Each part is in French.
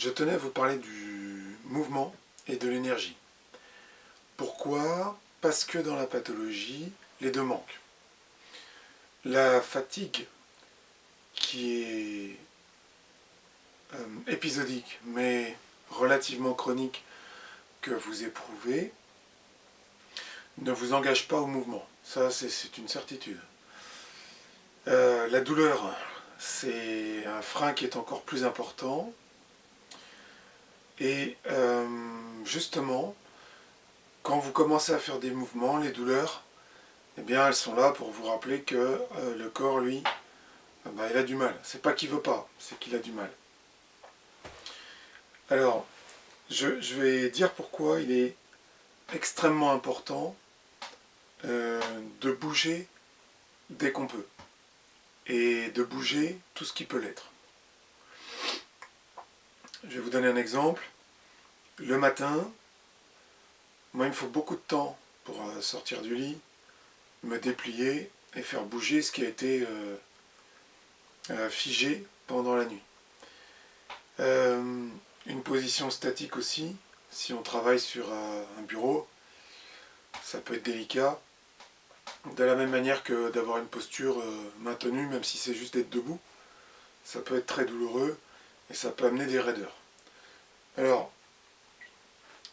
Je tenais à vous parler du mouvement et de l'énergie. Pourquoi? Parce que dans la pathologie, les deux manquent. La fatigue, qui est épisodique, mais relativement chronique, que vous éprouvez, ne vous engage pas au mouvement. Ça, c'est une certitude. La douleur, c'est un frein qui est encore plus important. Et justement, quand vous commencez à faire des mouvements, les douleurs, eh bien, elles sont là pour vous rappeler que le corps, lui, il a du mal. C'est pas qu'il veut pas, c'est qu'il a du mal. Alors, je vais dire pourquoi il est extrêmement important de bouger dès qu'on peut. Et de bouger tout ce qui peut l'être. Je vais vous donner un exemple. Le matin, moi, il me faut beaucoup de temps pour sortir du lit, me déplier et faire bouger ce qui a été figé pendant la nuit. Une position statique aussi, si on travaille sur un bureau, ça peut être délicat. De la même manière que d'avoir une posture maintenue, même si c'est juste d'être debout, ça peut être très douloureux et ça peut amener des raideurs. Alors,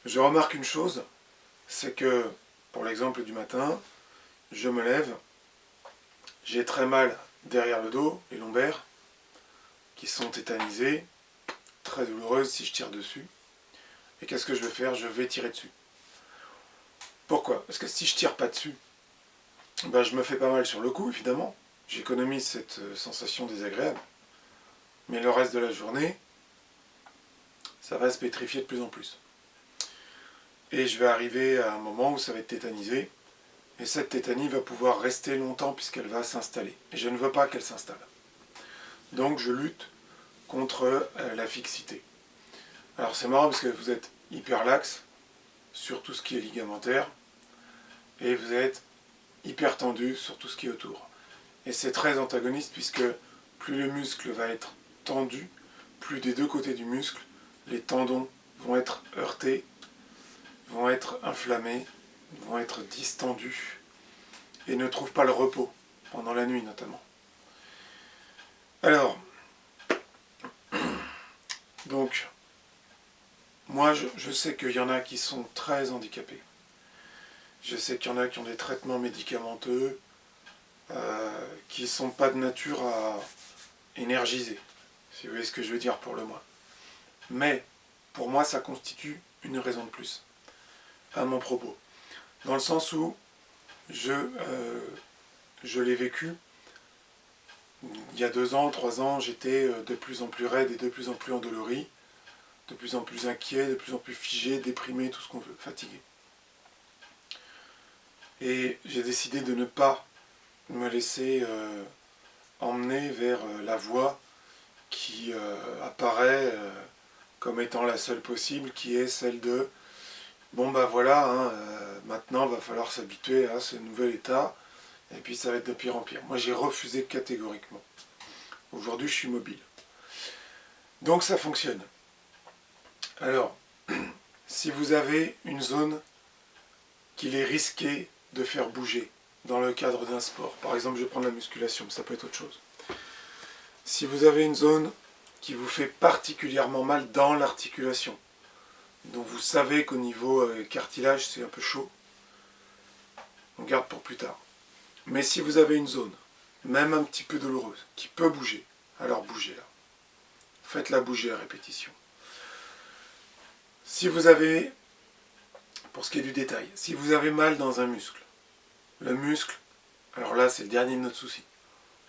je remarque une chose, c'est que, pour l'exemple du matin, je me lève, j'ai très mal derrière le dos, les lombaires, qui sont tétanisées, très douloureuses si je tire dessus. Et qu'est-ce que je vais faire? Je vais tirer dessus. Pourquoi? Parce que si je tire pas dessus, je me fais pas mal sur le coup, évidemment. J'économise cette sensation désagréable. Mais le reste de la journée, ça va se pétrifier de plus en plus. Et je vais arriver à un moment où ça va être tétanisé. Et cette tétanie va pouvoir rester longtemps puisqu'elle va s'installer. Et je ne veux pas qu'elle s'installe. Donc je lutte contre la fixité. Alors c'est marrant parce que vous êtes hyper lax sur tout ce qui est ligamentaire. Et vous êtes hyper tendu sur tout ce qui est autour. Et c'est très antagoniste puisque plus le muscle va être tendu, plus des deux côtés du muscle, les tendons vont être heurtés, vont être inflammés, vont être distendus et ne trouvent pas le repos, pendant la nuit notamment. Alors, donc, moi je sais qu'il y en a qui sont très handicapés. Je sais qu'il y en a qui ont des traitements médicamenteux qui ne sont pas de nature à énergiser, si vous voyez ce que je veux dire pour le moins. Mais, pour moi, ça constitue une raison de plus à mon propos. Dans le sens où je l'ai vécu, il y a 2 ans, 3 ans, j'étais de plus en plus raide et de plus en plus endolori, de plus en plus inquiet, de plus en plus figé, déprimé, tout ce qu'on veut, fatigué. Et j'ai décidé de ne pas me laisser emmener vers la voie qui apparaît comme étant la seule possible, qui est celle de bon voilà, maintenant va falloir s'habituer à ce nouvel état, et puis ça va être de pire en pire. Moi j'ai refusé catégoriquement. Aujourd'hui je suis mobile. Donc ça fonctionne. Alors, si vous avez une zone qu'il est risqué de faire bouger dans le cadre d'un sport, par exemple je vais prendre la musculation, mais ça peut être autre chose. Si vous avez une zone qui vous fait particulièrement mal dans l'articulation, dont vous savez qu'au niveau cartilage c'est un peu chaud, on garde pour plus tard. Mais si vous avez une zone, même un petit peu douloureuse, qui peut bouger, alors bougez-la. Faites-la bouger à répétition. Si vous avez, pour ce qui est du détail, si vous avez mal dans un muscle, le muscle, alors là c'est le dernier de notre souci.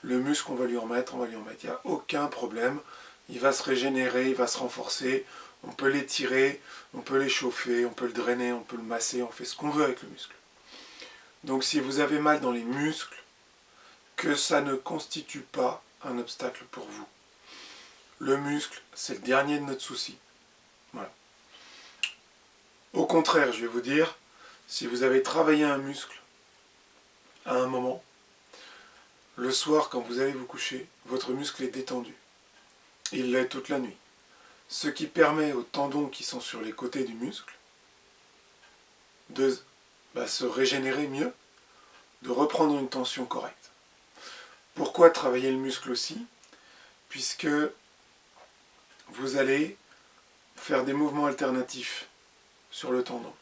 Le muscle, on va lui en mettre, il n'y a aucun problème. Il va se régénérer, il va se renforcer, on peut l'étirer, on peut l'échauffer, on peut le drainer, on peut le masser, on fait ce qu'on veut avec le muscle. Donc si vous avez mal dans les muscles, que ça ne constitue pas un obstacle pour vous. Le muscle, c'est le dernier de notre souci. Voilà. Au contraire, je vais vous dire, si vous avez travaillé un muscle à un moment, le soir, quand vous allez vous coucher, votre muscle est détendu. Il l'est toute la nuit. ce qui permet aux tendons qui sont sur les côtés du muscle de se régénérer mieux, de reprendre une tension correcte. Pourquoi travailler le muscle aussi? Puisque vous allez faire des mouvements alternatifs sur le tendon.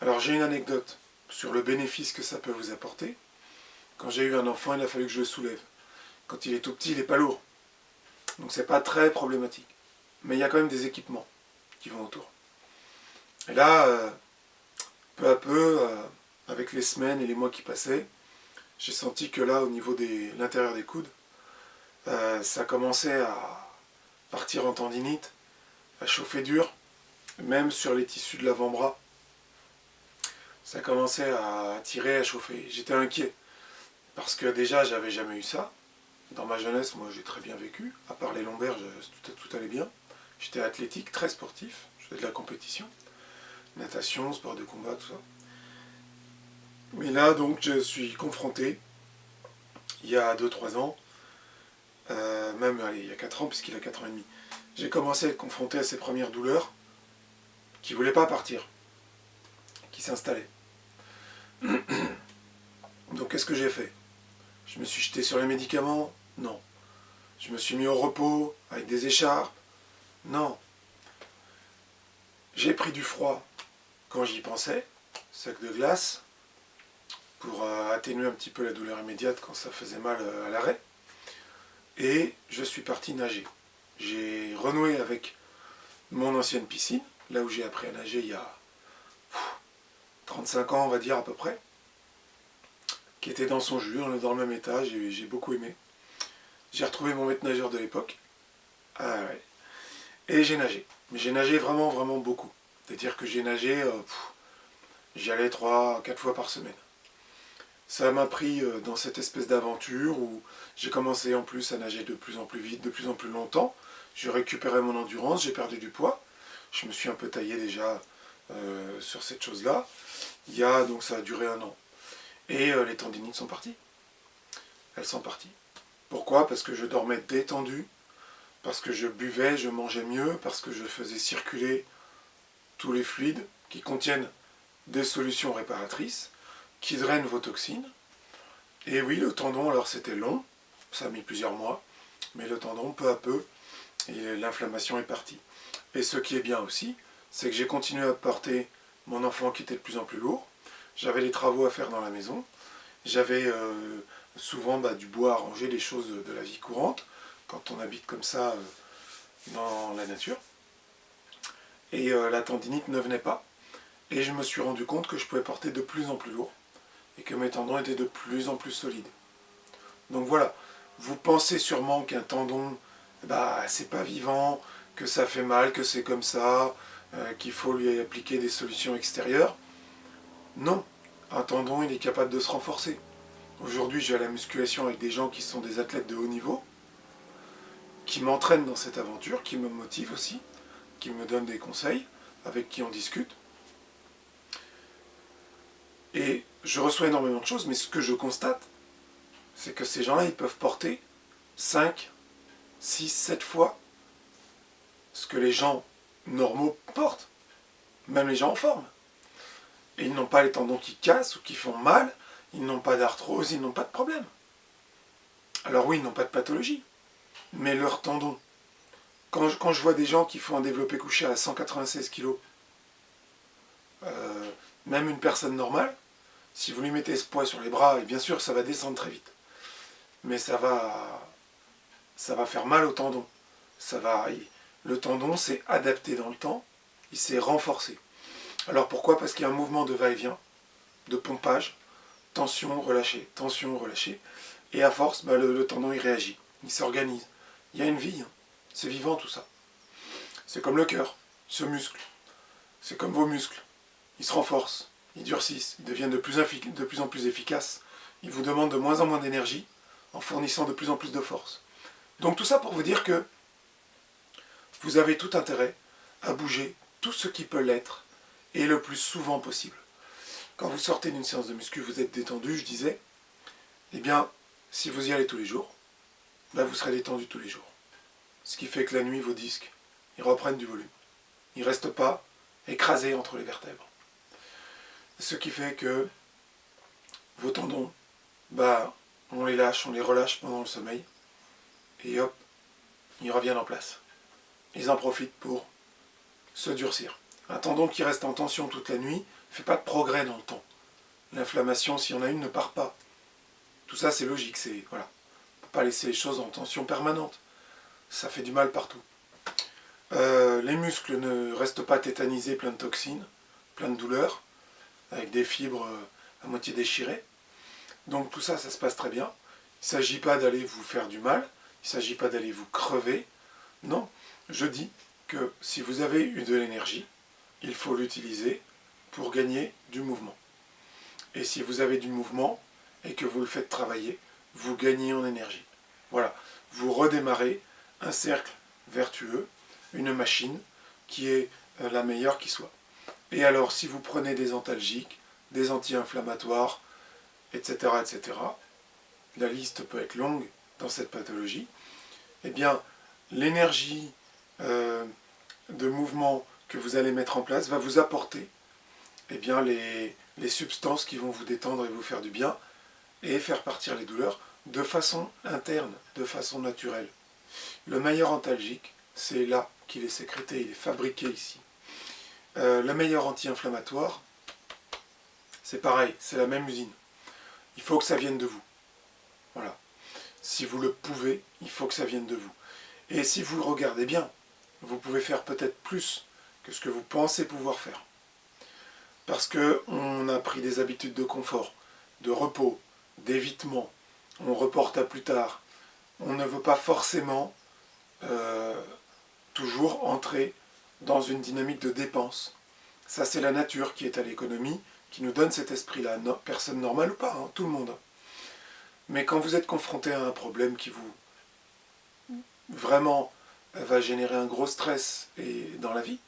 Alors j'ai une anecdote sur le bénéfice que ça peut vous apporter. Quand j'ai eu un enfant, il a fallu que je le soulève. Quand il est tout petit, il n'est pas lourd. Donc c'est pas très problématique. Mais il y a quand même des équipements qui vont autour. Et là, peu à peu, avec les semaines et les mois qui passaient, j'ai senti que là, au niveau de l'intérieur des coudes, ça commençait à partir en tendinite, à chauffer dur, même sur les tissus de l'avant-bras. Ça commençait à tirer, à chauffer. J'étais inquiet, parce que déjà, j'avais jamais eu ça. Dans ma jeunesse, moi, j'ai très bien vécu. À part les lombaires, tout allait bien. J'étais athlétique, très sportif. Je faisais de la compétition. Natation, sport de combat, tout ça. Mais là, donc, je suis confronté, il y a 2-3 ans, même allez, il y a 4 ans, puisqu'il a 4 ans et demi, j'ai commencé à être confronté à ces premières douleurs qui ne voulaient pas partir, qui s'installaient. Donc, qu'est-ce que j'ai fait? Je me suis jeté sur les médicaments? Non. Je me suis mis au repos avec des écharpes? Non. J'ai pris du froid quand j'y pensais, sac de glace, pour atténuer un petit peu la douleur immédiate quand ça faisait mal à l'arrêt. Et je suis parti nager. J'ai renoué avec mon ancienne piscine, là où j'ai appris à nager il y a 35 ans, on va dire à peu près, qui était dans son jus, dans le même état, j'ai beaucoup aimé. J'ai retrouvé mon maître nageur de l'époque. Ah ouais. Et j'ai nagé. Mais j'ai nagé vraiment, vraiment beaucoup. C'est-à-dire que j'ai nagé, j'y allais 3-4 fois par semaine. Ça m'a pris dans cette espèce d'aventure où j'ai commencé en plus à nager de plus en plus vite, de plus en plus longtemps. J'ai récupéré mon endurance, j'ai perdu du poids. Je me suis un peu taillé déjà sur cette chose-là. Donc ça a duré 1 an. Et les tendinites sont parties. Elles sont parties. Pourquoi? Parce que je dormais détendu, parce que je buvais, je mangeais mieux, parce que je faisais circuler tous les fluides qui contiennent des solutions réparatrices, qui drainent vos toxines. Et oui, le tendon, alors c'était long, ça a mis plusieurs mois, mais le tendon, peu à peu, l'inflammation est partie. Et ce qui est bien aussi, c'est que j'ai continué à porter mon enfant qui était de plus en plus lourd. J'avais des travaux à faire dans la maison. J'avais souvent du bois à ranger, des choses de la vie courante, quand on habite comme ça dans la nature. Et la tendinite ne venait pas. Et je me suis rendu compte que je pouvais porter de plus en plus lourd et que mes tendons étaient de plus en plus solides. Donc voilà, vous pensez sûrement qu'un tendon, c'est pas vivant, que ça fait mal, que c'est comme ça, qu'il faut lui appliquer des solutions extérieures. Non, un tendon, il est capable de se renforcer. Aujourd'hui, je vais à la musculation avec des gens qui sont des athlètes de haut niveau, qui m'entraînent dans cette aventure, qui me motivent aussi, qui me donnent des conseils, avec qui on discute. Et je reçois énormément de choses, mais ce que je constate, c'est que ces gens-là, ils peuvent porter 5, 6, 7 fois ce que les gens normaux portent, même les gens en forme. Et ils n'ont pas les tendons qui cassent ou qui font mal, ils n'ont pas d'arthrose, ils n'ont pas de problème. Alors oui, ils n'ont pas de pathologie, mais leurs tendons, quand je vois des gens qui font un développé couché à 196 kg, même une personne normale, si vous lui mettez ce poids sur les bras, et bien sûr ça va descendre très vite, mais ça va faire mal au tendon. Le tendon s'est adapté dans le temps, il s'est renforcé. Alors pourquoi? Parce qu'il y a un mouvement de va-et-vient, de pompage, tension, relâché, et à force, le tendon il réagit, il s'organise. Il y a une vie, c'est vivant tout ça. C'est comme le cœur, ce muscle, c'est comme vos muscles. Ils se renforcent, ils durcissent, ils deviennent de plus en plus efficaces. Ils vous demandent de moins en moins d'énergie en fournissant de plus en plus de force. Donc tout ça pour vous dire que vous avez tout intérêt à bouger tout ce qui peut l'être et le plus souvent possible. Quand vous sortez d'une séance de muscu, vous êtes détendu, je disais, eh bien, si vous y allez tous les jours, vous serez détendu tous les jours. Ce qui fait que la nuit, vos disques, ils reprennent du volume. Ils ne restent pas écrasés entre les vertèbres. Ce qui fait que vos tendons, on les lâche, on les relâche pendant le sommeil, et hop, ils reviennent en place. Ils en profitent pour se durcir. Un tendon qui reste en tension toute la nuit ne fait pas de progrès dans le temps. L'inflammation, s'il y en a une, ne part pas. Tout ça, c'est logique. Voilà. On ne peut pas laisser les choses en tension permanente. Ça fait du mal partout. Les muscles ne restent pas tétanisés, pleins de toxines, pleins de douleurs, avec des fibres à moitié déchirées. Donc tout ça, ça se passe très bien. Il ne s'agit pas d'aller vous faire du mal, il ne s'agit pas d'aller vous crever. Non, je dis que si vous avez eu de l'énergie, il faut l'utiliser pour gagner du mouvement. Et si vous avez du mouvement et que vous le faites travailler, vous gagnez en énergie. Voilà, vous redémarrez un cercle vertueux, une machine qui est la meilleure qui soit. Et alors, si vous prenez des antalgiques, des anti-inflammatoires, etc., etc., la liste peut être longue dans cette pathologie, eh bien, l'énergie de mouvement que vous allez mettre en place va vous apporter eh bien, les substances qui vont vous détendre et vous faire du bien et faire partir les douleurs de façon interne, de façon naturelle. Le meilleur antalgique, c'est là qu'il est sécrété, il est fabriqué ici. Le meilleur anti-inflammatoire, c'est pareil, c'est la même usine. Il faut que ça vienne de vous. Voilà. Si vous le pouvez, il faut que ça vienne de vous. Et si vous le regardez bien, vous pouvez faire peut-être plus que ce que vous pensez pouvoir faire. Parce qu'on a pris des habitudes de confort, de repos, d'évitement, on reporte à plus tard. On ne veut pas forcément toujours entrer dans une dynamique de dépense. Ça, c'est la nature qui est à l'économie, qui nous donne cet esprit-là. Personne normale ou pas, hein, tout le monde. Mais quand vous êtes confronté à un problème qui vous vraiment va générer un gros stress dans la vie,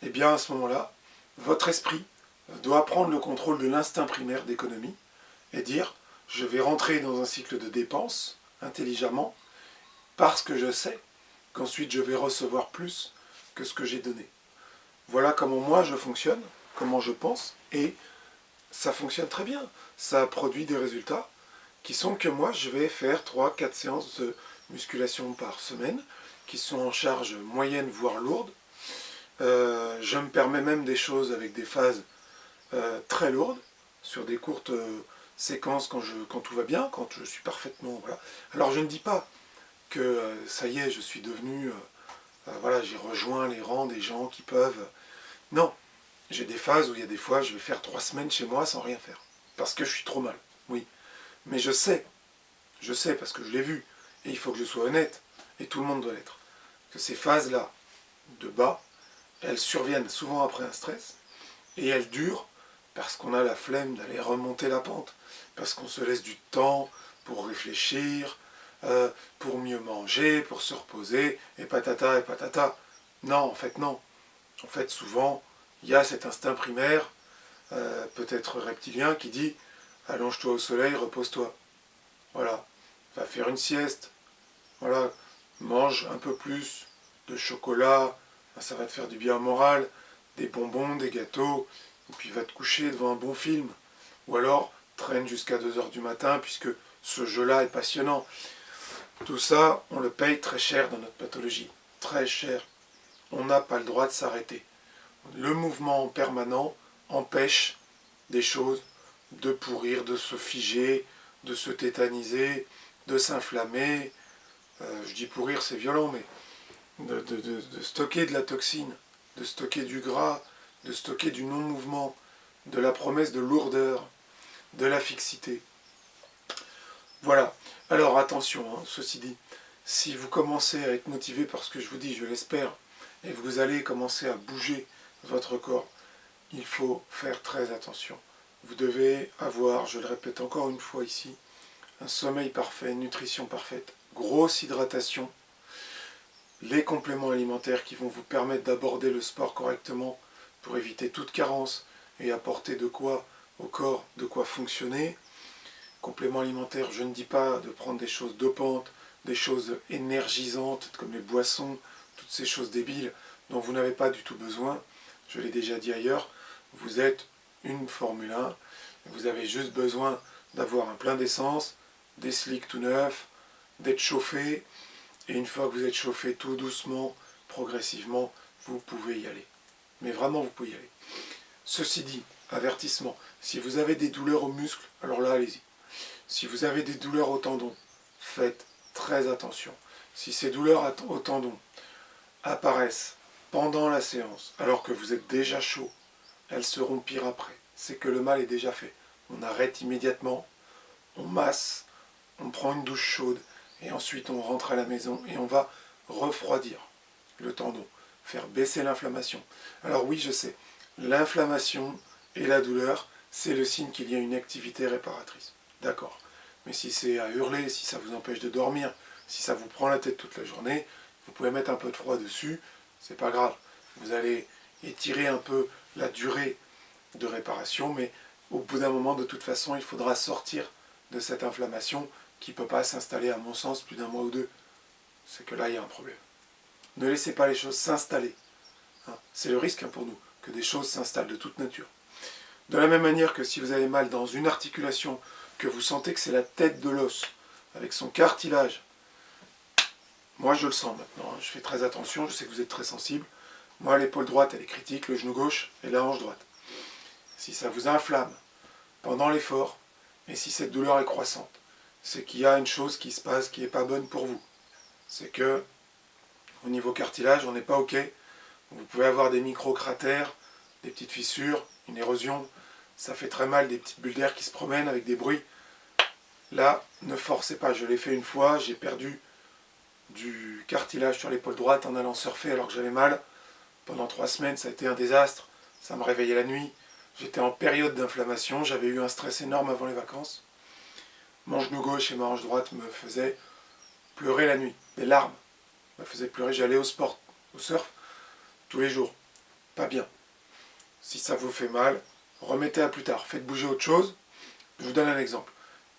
eh bien à ce moment-là, votre esprit doit prendre le contrôle de l'instinct primaire d'économie et dire « je vais rentrer dans un cycle de dépenses intelligemment parce que je sais qu'ensuite je vais recevoir plus que ce que j'ai donné ». Voilà comment moi je fonctionne, comment je pense, et ça fonctionne très bien. Ça produit des résultats qui sont que moi je vais faire 3-4 séances de musculation par semaine, qui sont en charge moyenne voire lourde. Je me permets même des choses avec des phases très lourdes, sur des courtes séquences quand tout va bien, quand je suis parfaitement... Voilà. Alors je ne dis pas que ça y est, je suis devenu... voilà, j'ai rejoint les rangs des gens qui peuvent... Non, j'ai des phases où il y a des fois, je vais faire 3 semaines chez moi sans rien faire. Parce que je suis trop mal, oui. Mais je sais parce que je l'ai vu, et il faut que je sois honnête, et tout le monde doit l'être, que ces phases-là de bas, elles surviennent souvent après un stress, et elles durent parce qu'on a la flemme d'aller remonter la pente, parce qu'on se laisse du temps pour réfléchir, pour mieux manger, pour se reposer, et patata et patata. Non, en fait non. En fait, souvent, il y a cet instinct primaire, peut-être reptilien, qui dit « allonge-toi au soleil, repose-toi ». Voilà, va faire une sieste, voilà, mange un peu plus de chocolat, ça va te faire du bien au moral, des bonbons, des gâteaux, et puis va te coucher devant un bon film. Ou alors, traîne jusqu'à 2 heures du matin, puisque ce jeu-là est passionnant. Tout ça, on le paye très cher dans notre pathologie, très cher. On n'a pas le droit de s'arrêter. Le mouvement permanent empêche des choses de pourrir, de se figer, de se tétaniser, de s'inflammer. Je dis pourrir, c'est violent, mais de stocker de la toxine, de stocker du gras, de stocker du non-mouvement, de la promesse de lourdeur, de la fixité. Voilà. Alors attention, hein, ceci dit, si vous commencez à être motivé par ce que je vous dis, je l'espère, et vous allez commencer à bouger votre corps, il faut faire très attention. Vous devez avoir, je le répète encore une fois ici, un sommeil parfait, une nutrition parfaite, grosse hydratation, les compléments alimentaires qui vont vous permettre d'aborder le sport correctement pour éviter toute carence et apporter de quoi au corps, de quoi fonctionner. Compléments alimentaires, je ne dis pas de prendre des choses dopantes, des choses énergisantes comme les boissons, toutes ces choses débiles dont vous n'avez pas du tout besoin. Je l'ai déjà dit ailleurs, vous êtes une Formule 1, vous avez juste besoin d'avoir un plein d'essence, des slicks tout neufs, d'être chauffé, et une fois que vous êtes chauffé tout doucement, progressivement, vous pouvez y aller. Mais vraiment, vous pouvez y aller. Ceci dit, avertissement, si vous avez des douleurs aux muscles, alors là, allez-y. Si vous avez des douleurs au tendon, faites très attention. Si ces douleurs au tendon apparaissent pendant la séance, alors que vous êtes déjà chaud, elles seront pires après. C'est que le mal est déjà fait. On arrête immédiatement, on masse, on prend une douche chaude, et ensuite on rentre à la maison et on va refroidir le tendon, faire baisser l'inflammation. Alors oui, je sais, l'inflammation et la douleur, c'est le signe qu'il y a une activité réparatrice. D'accord. Mais si c'est à hurler, si ça vous empêche de dormir, si ça vous prend la tête toute la journée, vous pouvez mettre un peu de froid dessus, c'est pas grave. Vous allez étirer un peu la durée de réparation, mais au bout d'un moment, de toute façon, il faudra sortir de cette inflammation qui ne peut pas s'installer, à mon sens, plus d'un mois ou deux. C'est que là, il y a un problème. Ne laissez pas les choses s'installer. C'est le risque pour nous, que des choses s'installent de toute nature. De la même manière que si vous avez mal dans une articulation, que vous sentez que c'est la tête de l'os, avec son cartilage, moi je le sens maintenant, je fais très attention, je sais que vous êtes très sensible. Moi l'épaule droite elle est critique, le genou gauche et la hanche droite. Si ça vous inflamme pendant l'effort, et si cette douleur est croissante, c'est qu'il y a une chose qui se passe qui n'est pas bonne pour vous. C'est que, au niveau cartilage, on n'est pas OK. Vous pouvez avoir des micro-cratères, des petites fissures, une érosion. Ça fait très mal, des petites bulles d'air qui se promènent avec des bruits. Là, ne forcez pas. Je l'ai fait une fois, j'ai perdu du cartilage sur l'épaule droite en allant surfer alors que j'avais mal. Pendant 3 semaines, ça a été un désastre. Ça me réveillait la nuit. J'étais en période d'inflammation. J'avais eu un stress énorme avant les vacances. Mon genou gauche et ma hanche droite me faisaient pleurer la nuit. Des larmes me faisaient pleurer. J'allais au sport, au surf, tous les jours. Pas bien. Si ça vous fait mal, remettez à plus tard. Faites bouger autre chose. Je vous donne un exemple.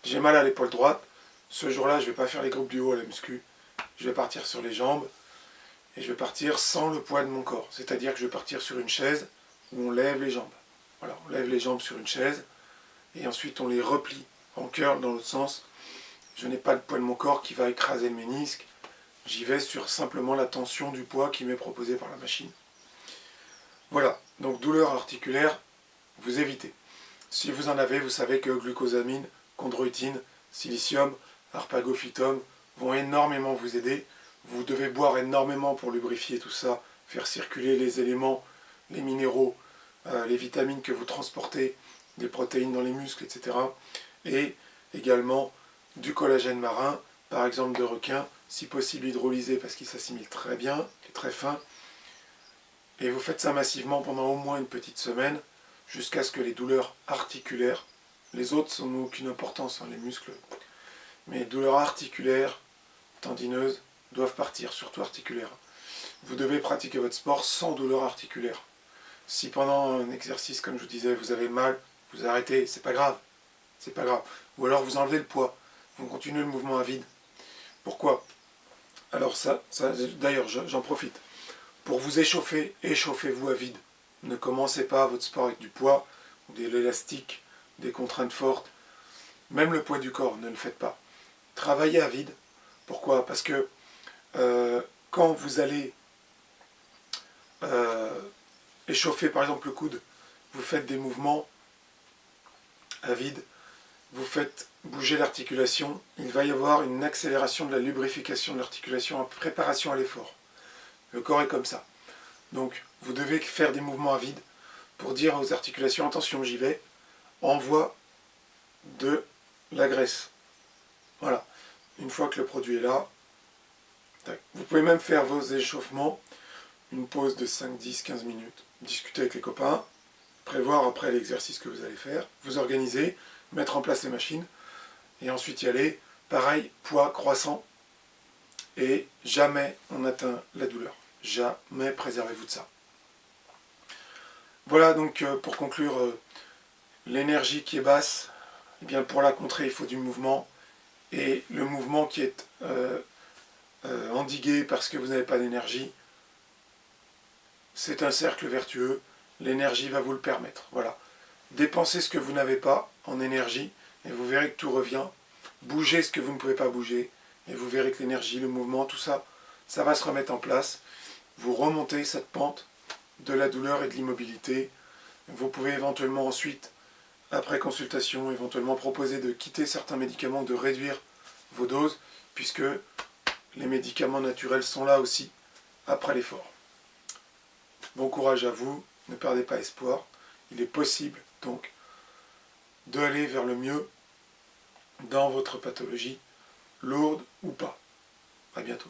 J'ai mal à l'épaule droite. Ce jour-là, je ne vais pas faire les groupes du haut à la muscu. Je vais partir sur les jambes. Et je vais partir sans le poids de mon corps. C'est-à-dire que je vais partir sur une chaise où on lève les jambes. Voilà, on lève les jambes sur une chaise. Et ensuite, on les replie en curl dans l'autre sens. Je n'ai pas le poids de mon corps qui va écraser le ménisque. J'y vais sur simplement la tension du poids qui m'est proposé par la machine. Voilà, donc douleur articulaire, vous évitez. Si vous en avez, vous savez que glucosamine, chondroïtine, silicium, arpagophytum vont énormément vous aider. Vous devez boire énormément pour lubrifier tout ça, faire circuler les éléments, les minéraux, les vitamines que vous transportez, des protéines dans les muscles, etc. Et également du collagène marin, par exemple de requin, si possible hydrolysé parce qu'il s'assimile très bien, il est très fin. Et vous faites ça massivement pendant au moins une petite semaine, jusqu'à ce que les douleurs articulaires, les autres n'ont aucune importance, les muscles, mais les douleurs articulaires, tendineuses, doivent partir, surtout articulaires. Vous devez pratiquer votre sport sans douleur articulaire. Si pendant un exercice, comme je vous disais, vous avez mal, vous arrêtez, c'est pas grave. C'est pas grave. Ou alors vous enlevez le poids, vous continuez le mouvement à vide. Pourquoi? Alors ça d'ailleurs, j'en profite. Pour vous échauffer, échauffez-vous à vide. Ne commencez pas votre sport avec du poids, ou de l'élastique, des contraintes fortes. Même le poids du corps, ne le faites pas. Travaillez à vide. Pourquoi? Parce que quand vous allez échauffer par exemple le coude, vous faites des mouvements à vide, vous faites bouger l'articulation, il va y avoir une accélération de la lubrification de l'articulation en préparation à l'effort. Le corps est comme ça. Donc vous devez faire des mouvements à vide pour dire aux articulations, attention j'y vais, envoie de la graisse. Voilà. Une fois que le produit est là, vous pouvez même faire vos échauffements, une pause de 5, 10, 15 minutes, discuter avec les copains, prévoir après l'exercice que vous allez faire, vous organiser, mettre en place les machines, et ensuite y aller, pareil, poids croissant, et jamais on atteint la douleur. Jamais, préservez-vous de ça. Voilà donc pour conclure, l'énergie qui est basse, eh bien pour la contrer il faut du mouvement, et le mouvement qui est endigué parce que vous n'avez pas d'énergie, c'est un cercle vertueux, l'énergie va vous le permettre. Voilà. Dépensez ce que vous n'avez pas en énergie, et vous verrez que tout revient. Bougez ce que vous ne pouvez pas bouger, et vous verrez que l'énergie, le mouvement, tout ça, ça va se remettre en place. Vous remontez cette pente de la douleur et de l'immobilité. Vous pouvez éventuellement ensuite, après consultation, éventuellement proposer de quitter certains médicaments, de réduire vos doses, puisque les médicaments naturels sont là aussi, après l'effort. Bon courage à vous, ne perdez pas espoir. Il est possible donc d'aller vers le mieux dans votre pathologie, lourde ou pas. À bientôt.